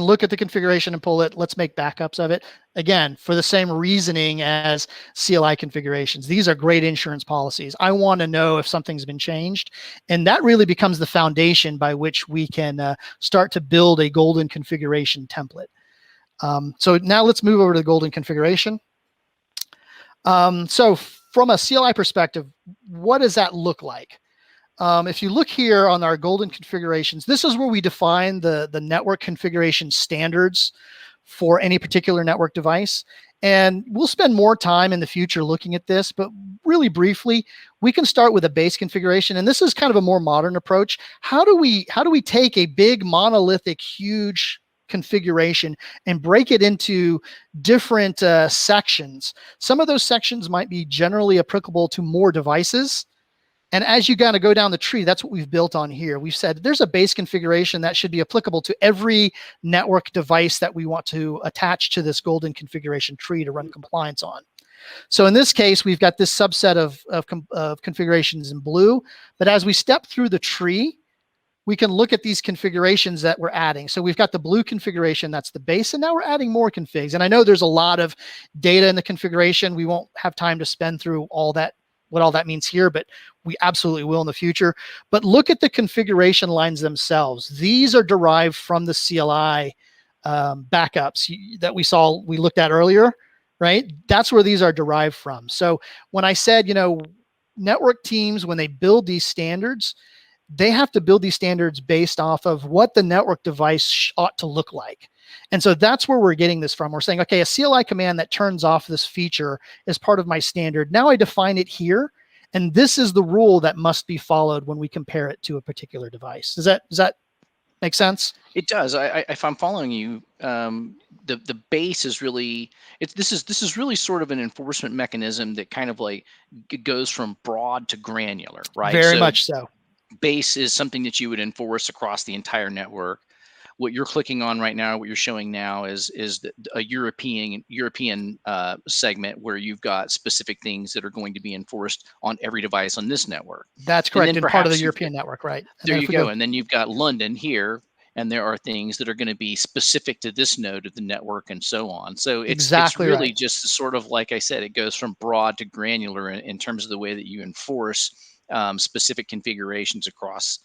look at the configuration and pull it, let's make backups of it. Again, for the same reasoning as CLI configurations. These are great insurance policies. I want to know if something's been changed. And that really becomes the foundation by which we can start to build a golden configuration template. So now let's move over to the golden configuration. So from a CLI perspective, what does that look like? If you look here on our golden configurations, this is where we define the network configuration standards for any particular network device. And we'll spend more time in the future looking at this, but really briefly, we can start with a base configuration. And this is kind of a more modern approach. How do we take a big monolithic, huge configuration and break it into different sections? Some of those sections might be generally applicable to more devices. And as you kind of go down the tree, that's what we've built on here. We've said there's a base configuration that should be applicable to every network device that we want to attach to this golden configuration tree to run compliance on. So in this case, we've got this subset of configurations in blue. But as we step through the tree, we can look at these configurations that we're adding. So we've got the blue configuration, that's the base, and now we're adding more configs. And I know there's a lot of data in the configuration. We won't have time to spend through all that, what all that means here, but we absolutely will in the future. But look at the configuration lines themselves. These are derived from the CLI backups that we looked at earlier, right? That's where these are derived from. So when I said, network teams, when they build these standards, they have to build these standards based off of what the network device ought to look like. And so that's where we're getting this from. We're saying, okay, a CLI command that turns off this feature is part of my standard. Now I define it here, and this is the rule that must be followed when we compare it to a particular device. Does that make sense? It does. If I'm following you, the base is really this is really sort of an enforcement mechanism that kind of like goes from broad to granular, right? Very So much so. base is something that you would enforce across the entire network. What you're clicking on right now, what you're showing now is a European segment where you've got specific things that are going to be enforced on every device on this network. That's And correct. then And part of the perhaps European network, right? And there then you if we go. go, And then you've got London here, and there are things that are going to be specific to this node of the network and so on. So it's exactly really right. just sort of like I said, it goes from broad to granular in terms of the way that you enforce specific configurations across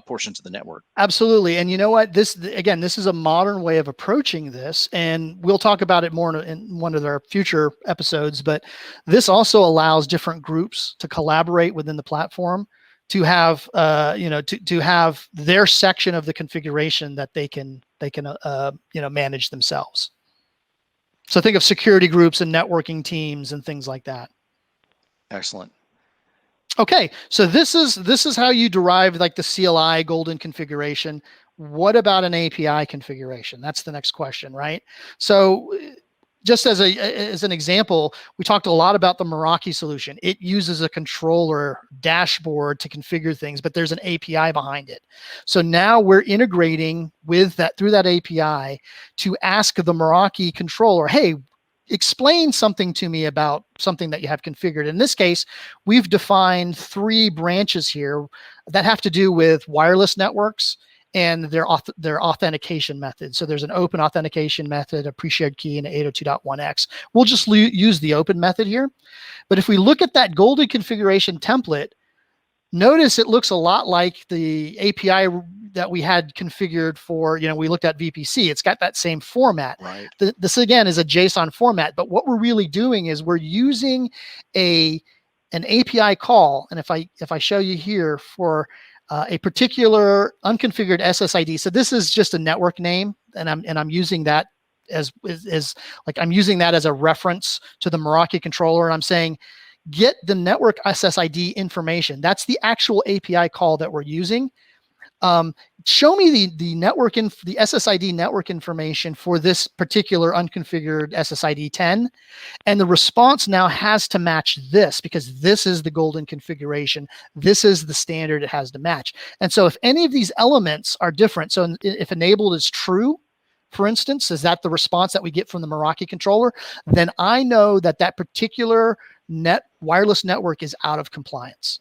portions of the network. Absolutely. And you know what? This is a modern way of approaching this, and we'll talk about it more in one of our future episodes. But this also allows different groups to collaborate within the platform to have, to have their section of the configuration that they can manage themselves. So think of security groups and networking teams and things like that. Excellent. Okay, so this is how you derive like the CLI golden configuration. What about an API configuration? That's the next question, right? So just as an example, we talked a lot about the Meraki solution. It uses a controller dashboard to configure things, but there's an API behind it. So now we're integrating with that through that API to ask the Meraki controller, hey, explain something to me about something that you have configured. In this case, we've defined 3 branches here that have to do with wireless networks and their authentication method. So there's an open authentication method, a pre-shared key, and an 802.1x. We'll just use the open method here. But if we look at that golden configuration template, notice it looks a lot like the API that we had configured for, we looked at VPC. It's got that same format. Right. This again is a JSON format, but what we're really doing is we're using an API call. And if I show you here for a particular unconfigured SSID, so this is just a network name, and I'm using that as I'm using that as a reference to the Meraki controller, and I'm saying, get the network SSID information. That's the actual API call that we're using. Show me the SSID network information for this particular unconfigured SSID 10, and the response now has to match this because this is the golden configuration. This is the standard it has to match. And so if any of these elements are different, so if enabled is true, for instance, is that the response that we get from the Meraki controller, then I know that that particular wireless network is out of compliance.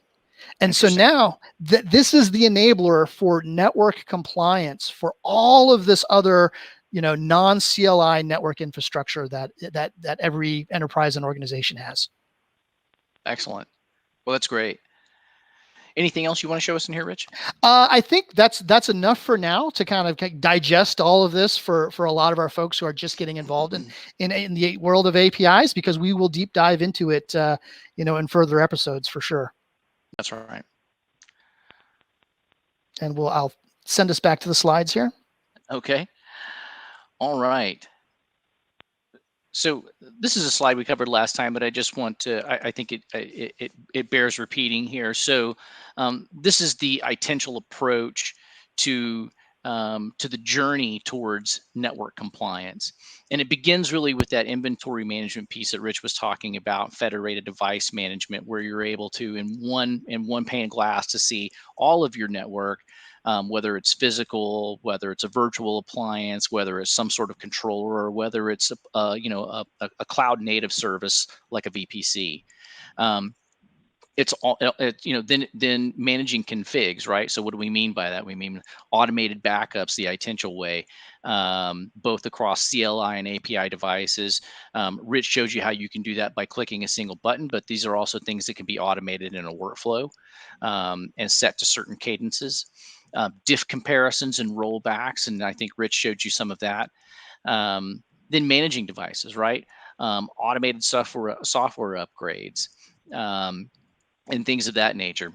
And so now this is the enabler for network compliance for all of this other, non-CLI network infrastructure that every enterprise and organization has. Excellent. Well, that's great. Anything else you want to show us in here, Rich? I think that's enough for now to kind of digest all of this for a lot of our folks who are just getting involved in the world of APIs, because we will deep dive into it, in further episodes for sure. That's right. And I'll send us back to the slides here. Okay. All right. So this is a slide we covered last time, but I just want to, I think it bears repeating here. So this is the Itential approach to the journey towards network compliance. And it begins really with that inventory management piece that Rich was talking about, federated device management, where you're able to, in one pane of glass, to see all of your network, whether it's physical, whether it's a virtual appliance, whether it's some sort of controller, or whether it's a cloud native service like a VPC. It's all then managing configs, right? So what do we mean by that? We mean automated backups the Itential way, both across CLI and API devices. Rich shows you how you can do that by clicking a single button, but these are also things that can be automated in a workflow and set to certain cadences. diff comparisons and rollbacks, and I think Rich showed you some of that. Then managing devices, right? Automated software upgrades, and things of that nature.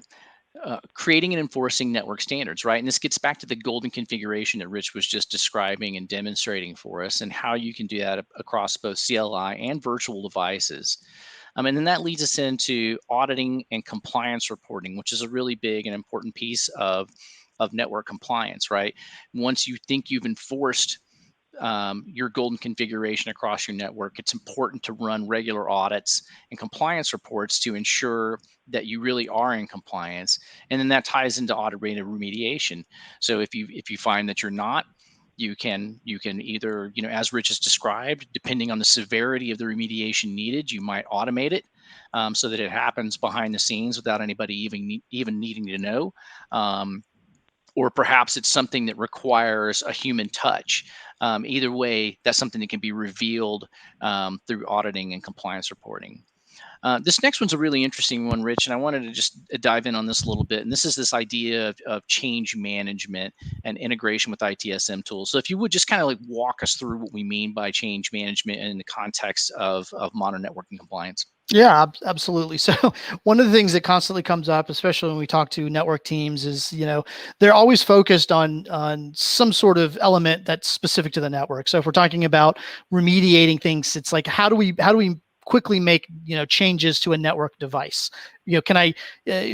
Creating and enforcing network standards, right? And this gets back to the golden configuration that Rich was just describing and demonstrating for us, and how you can do that across both CLI and virtual devices. And then that leads us into auditing and compliance reporting, which is a really big and important piece of network compliance, right? Once you think you've enforced your golden configuration across your network, it's important to run regular audits and compliance reports to ensure that you really are in compliance. And then that ties into automated remediation. So if you find that you're not, you can either, as Rich has described, depending on the severity of the remediation needed, you might automate it, so that it happens behind the scenes without anybody even needing to know. Or perhaps it's something that requires a human touch. Either way, that's something that can be revealed through auditing and compliance reporting. This next one's a really interesting one, Rich, and I wanted to just dive in on this a little bit. And this is this idea of change management and integration with ITSM tools. So if you would just kind of like walk us through what we mean by change management in the context of modern networking compliance. Yeah, absolutely. So one of the things that constantly comes up, especially when we talk to network teams, is, they're always focused on some sort of element that's specific to the network. So if we're talking about remediating things, it's like, how do we quickly make changes to a network device? Can I,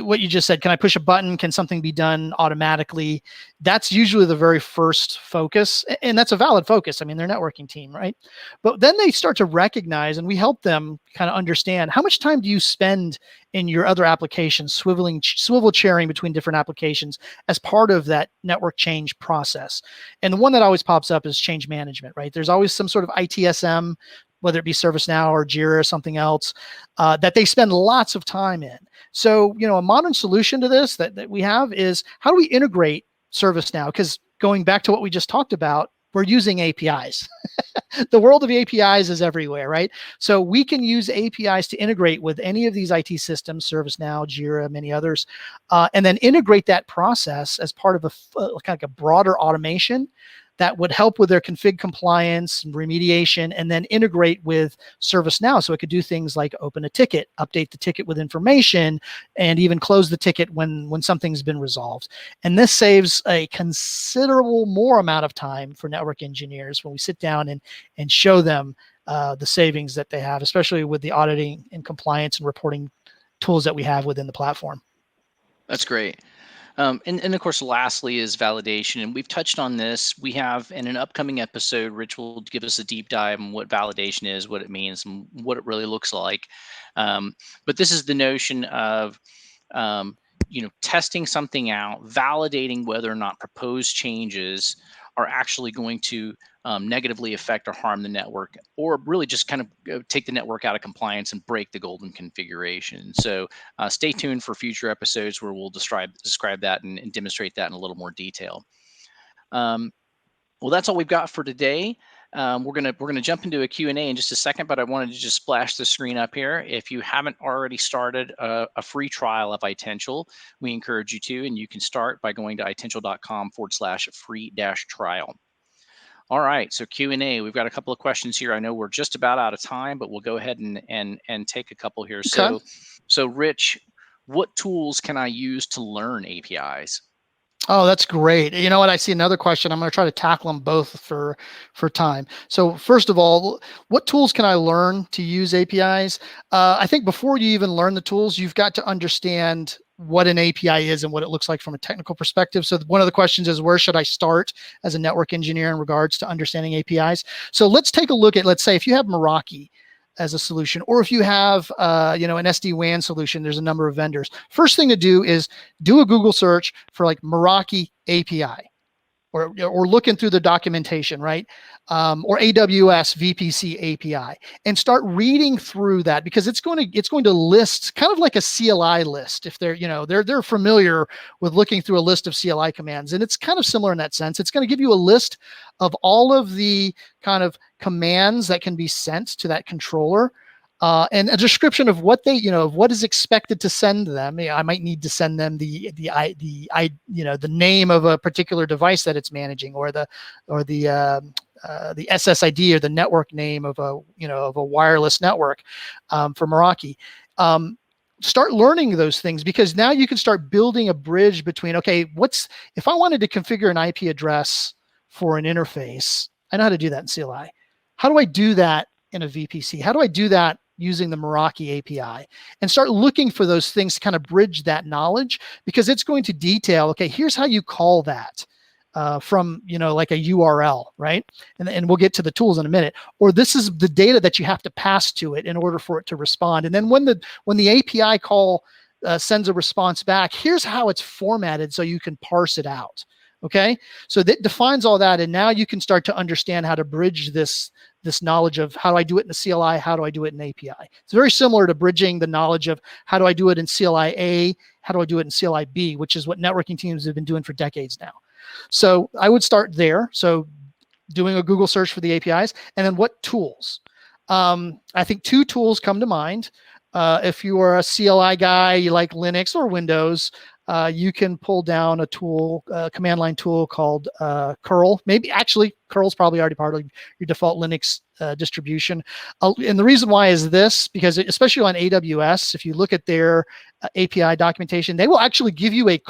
what you just said, can I push a button? Can something be done automatically? That's usually the very first focus, and that's a valid focus. I mean, they're a networking team, right? But then they start to recognize, and we help them kind of understand, how much time do you spend in your other applications, swivel chairing between different applications as part of that network change process? And the one that always pops up is change management, right? There's always some sort of ITSM, whether it be ServiceNow or Jira or something else, that they spend lots of time in. So, a modern solution to this that we have is, how do we integrate ServiceNow? Because going back to what we just talked about, we're using APIs. The world of APIs is everywhere, right? So we can use APIs to integrate with any of these IT systems, ServiceNow, Jira, many others, and then integrate that process as part of kind of a broader automation that would help with their config compliance and remediation, and then integrate with ServiceNow. So it could do things like open a ticket, update the ticket with information, and even close the ticket when something's been resolved. And this saves a considerable more amount of time for network engineers when we sit down and show them the savings that they have, especially with the auditing and compliance and reporting tools that we have within the platform. That's great. And of course, lastly is validation. And we've touched on this. We have in an upcoming episode, Rich will give us a deep dive on what validation is, what it means, and what it really looks like. But this is the notion of, testing something out, validating whether or not proposed changes are actually going to negatively affect or harm the network, or really just kind of take the network out of compliance and break the golden configuration. So stay tuned for future episodes where we'll describe that and demonstrate that in a little more detail. Well, that's all we've got for today. We're gonna jump into a Q&A in just a second, but I wanted to just splash the screen up here. If you haven't already started a free trial of Itential, we encourage you to, and you can start by going to itential.com/free-trial. All right, so Q&A. We've got a couple of questions here. I know we're just about out of time, but we'll go ahead and take a couple here. Okay. So Rich, what tools can I use to learn APIs? Oh, that's great. You know what? I see another question. I'm going to try to tackle them both for time. So first of all, what tools can I learn to use APIs? I think before you even learn the tools, you've got to understand what an API is and what it looks like from a technical perspective. So one of the questions is, where should I start as a network engineer in regards to understanding APIs? So let's take a look at, let's say, if you have Meraki as a solution, or if you have an SD-WAN solution, there's a number of vendors. First thing to do is do a Google search for like Meraki API, or looking through the documentation, right? Or AWS VPC API, and start reading through that, because it's going to list kind of like a CLI list. If they're familiar with looking through a list of CLI commands, and it's kind of similar in that sense. It's going to give you a list of all of the kind of commands that can be sent to that controller and a description of what they, of what is expected to send them. I might need to send them the name of a particular device that it's managing, or the SSID, or the network name of a wireless network for Meraki. Start learning those things, because now you can start building a bridge between, okay, if I wanted to configure an IP address for an interface, I know how to do that in CLI. How do I do that in a VPC? How do I do that using the Meraki API? And start looking for those things to kind of bridge that knowledge, because it's going to detail, okay, here's how you call that. From like a URL, right? And we'll get to the tools in a minute. Or this is the data that you have to pass to it in order for it to respond. And then when the API call sends a response back, here's how it's formatted so you can parse it out. Okay, so that defines all that, and now you can start to understand how to bridge this knowledge of how do I do it in the CLI, how do I do it in API. It's very similar to bridging the knowledge of how do I do it in CLI-A, how do I do it in CLI-B, which is what networking teams have been doing for decades now. So I would start there. So doing a Google search for the APIs, and then what tools? I think 2 tools come to mind. If you are a CLI guy, you like Linux or Windows, you can pull down a tool, a command line tool called curl. Maybe actually curl's probably already part of your default Linux distribution. And the reason why is this, because especially on AWS, if you look at their API documentation, they will actually give you a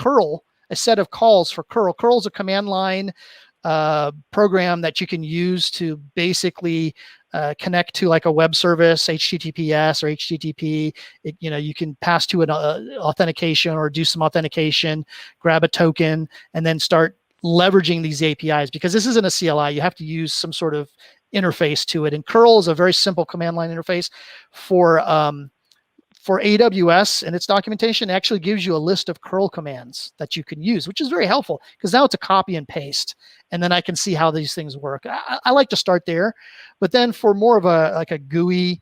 set of calls for curl. Curl is a command line program that you can use to basically connect to like a web service, HTTPS or HTTP. You can pass to an authentication or do some authentication, grab a token, and then start leveraging these APIs. Because this isn't a CLI, you have to use some sort of interface to it. And curl is a very simple command line interface for AWS and its documentation. It actually gives you a list of curl commands that you can use, which is very helpful, because now it's a copy and paste, and then I can see how these things work. I like to start there, but then for more of a GUI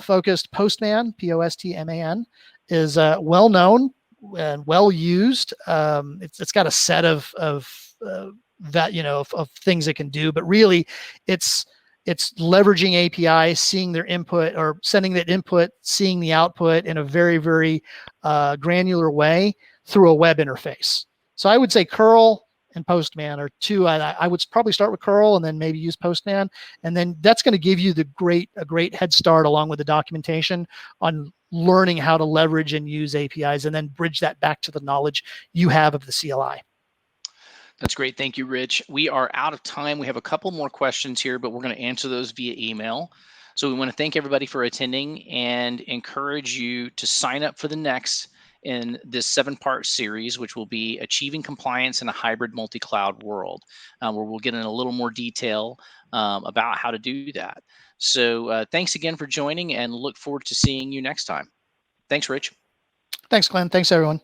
focused, Postman, Postman, is well known and well used. It's got a set of things it can do, but really it's leveraging APIs, seeing their input, or sending that input, seeing the output in a very, very granular way through a web interface. So I would say curl and Postman are 2. I would probably start with curl and then maybe use Postman, and then that's going to give you a great head start, along with the documentation, on learning how to leverage and use APIs, and then bridge that back to the knowledge you have of the CLI. That's great. Thank you, Rich. We are out of time. We have a couple more questions here, but we're going to answer those via email. So we want to thank everybody for attending and encourage you to sign up for the next in this 7-part series, which will be Achieving Compliance in a Hybrid Multi-Cloud World, where we'll get in a little more detail about how to do that. So thanks again for joining, and look forward to seeing you next time. Thanks, Rich. Thanks, Glenn. Thanks, everyone.